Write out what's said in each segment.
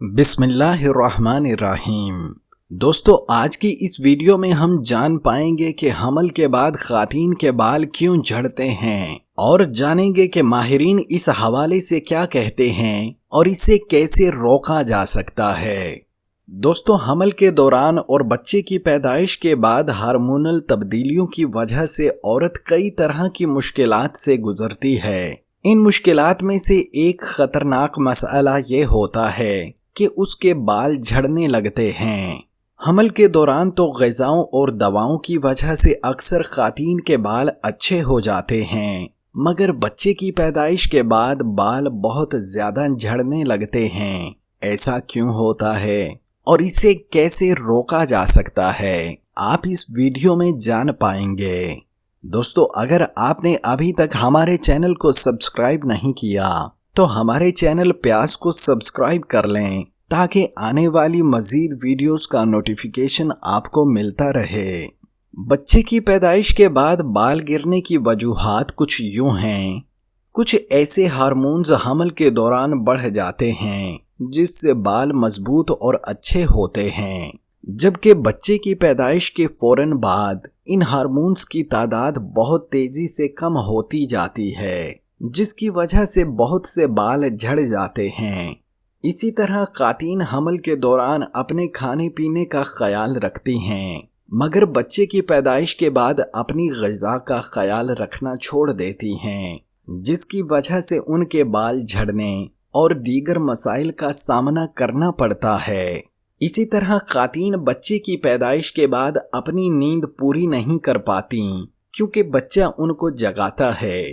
بسم اللہ الرحمن الرحیم۔ دوستو، آج کی اس ویڈیو میں ہم جان پائیں گے کہ حمل کے بعد خواتین کے بال کیوں جھڑتے ہیں، اور جانیں گے کہ ماہرین اس حوالے سے کیا کہتے ہیں اور اسے کیسے روکا جا سکتا ہے۔ دوستو، حمل کے دوران اور بچے کی پیدائش کے بعد ہارمونل تبدیلیوں کی وجہ سے عورت کئی طرح کی مشکلات سے گزرتی ہے۔ ان مشکلات میں سے ایک خطرناک مسئلہ یہ ہوتا ہے کہ اس کے بال جھڑنے لگتے ہیں۔ حمل کے دوران تو غذاؤں اور دواؤں کی وجہ سے اکثر خواتین کے بال اچھے ہو جاتے ہیں، مگر بچے کی پیدائش کے بعد بال بہت زیادہ جھڑنے لگتے ہیں۔ ایسا کیوں ہوتا ہے اور اسے کیسے روکا جا سکتا ہے، آپ اس ویڈیو میں جان پائیں گے۔ دوستو، اگر آپ نے ابھی تک ہمارے چینل کو سبسکرائب نہیں کیا تو ہمارے چینل پیاس کو سبسکرائب کر لیں تاکہ آنے والی مزید ویڈیوز کا نوٹیفیکیشن آپ کو ملتا رہے۔ بچے کی پیدائش کے بعد بال گرنے کی وجوہات کچھ یوں ہیں۔ کچھ ایسے ہارمونز حمل کے دوران بڑھ جاتے ہیں جس سے بال مضبوط اور اچھے ہوتے ہیں، جبکہ بچے کی پیدائش کے فوراً بعد ان ہارمونز کی تعداد بہت تیزی سے کم ہوتی جاتی ہے، جس کی وجہ سے بہت سے بال جھڑ جاتے ہیں۔ اسی طرح خواتین حمل کے دوران اپنے کھانے پینے کا خیال رکھتی ہیں، مگر بچے کی پیدائش کے بعد اپنی غذا کا خیال رکھنا چھوڑ دیتی ہیں، جس کی وجہ سے ان کے بال جھڑنے اور دیگر مسائل کا سامنا کرنا پڑتا ہے۔ اسی طرح خواتین بچے کی پیدائش کے بعد اپنی نیند پوری نہیں کر پاتی کیونکہ بچہ ان کو جگاتا ہے،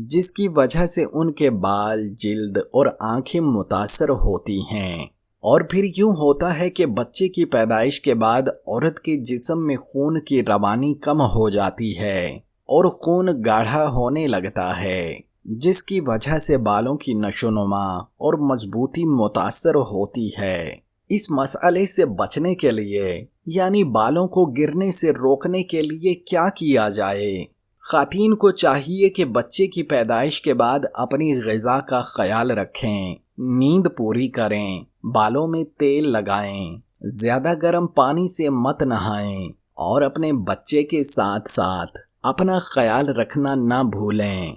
جس کی وجہ سے ان کے بال، جلد اور آنکھیں متاثر ہوتی ہیں۔ اور پھر یوں ہوتا ہے کہ بچے کی پیدائش کے بعد عورت کے جسم میں خون کی روانی کم ہو جاتی ہے اور خون گاڑھا ہونے لگتا ہے، جس کی وجہ سے بالوں کی نشوونما اور مضبوطی متاثر ہوتی ہے۔ اس مسئلے سے بچنے کے لیے، یعنی بالوں کو گرنے سے روکنے کے لیے کیا کیا جائے؟ خواتین کو چاہیے کہ بچے کی پیدائش کے بعد اپنی غذا کا خیال رکھیں، نیند پوری کریں، بالوں میں تیل لگائیں، زیادہ گرم پانی سے مت نہائیں، اور اپنے بچے کے ساتھ ساتھ اپنا خیال رکھنا نہ بھولیں۔